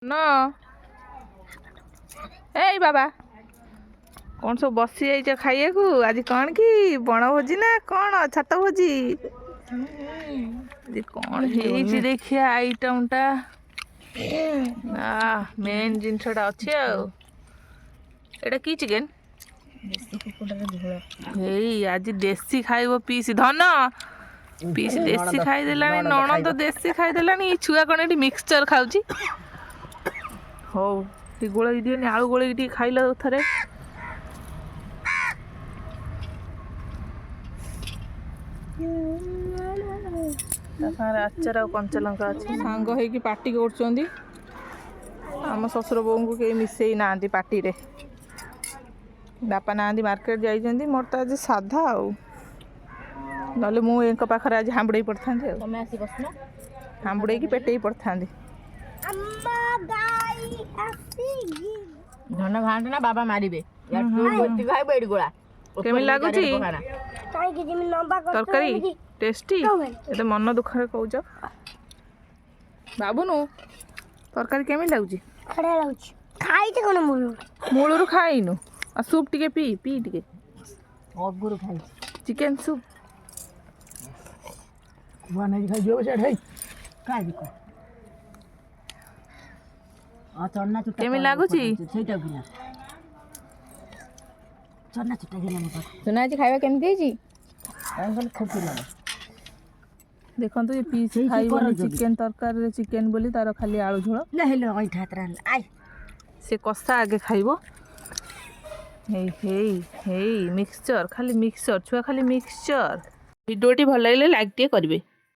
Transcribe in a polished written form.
न ए बाबा कौन सब बसी जाइछ खाइए आज कौन कि बनभोजी ना कौन छात भोजी आज कौन है देखिए आइटम टा मेन जिनसटा अच्छे आटा कि चिकेन आज देसी खाइब पीस धन पीस देसी खाईदेला नण तो देसी खाईदेला छुआ कौन ये मिक्सचर खाऊँ हौ गोल दिए आलू गोल खाइल थे आचार आ कंचा लंका अच्छे सांग हो पार्टी कर आम ससुर बो को कहीं मिसई ना पार्टी रे बापा ना मार्केट जाइए मोर तो आज साधा ना मुझे पाखे आज हांबुड़े पड़ था हांबुड़े पेटे पड़ था धन घाट ना बाबा मारे खाइब गोला केमी लगुच तरकारी टेस्टी ये मन दुखरे कौच बाबू नु तरकारी केमी लगुच मूलू खाइनु आ सूप टिके पी पी टिके अगुरु खाइ चिकन सूप बनै खाइ जो सेठ है काय दिको आ चन्ना चुटा केमी लगुची सेटा बिना चन्ना चुटा गेला मत सुना आज खाइबा केमती देजी अंकल खुशी लागे देखो ये पीस खाइबो चिकन तरकारी चिकन बोली तार खाली आलू झोल ले हेलो ऐठा तरा आइ से कषा आगे खाइबो हे हे हे मिक्सचर खाली मिक्सचर छुआ खाली मिक्सचर वीडियोटी भल लगे लाइक टे करेंगे।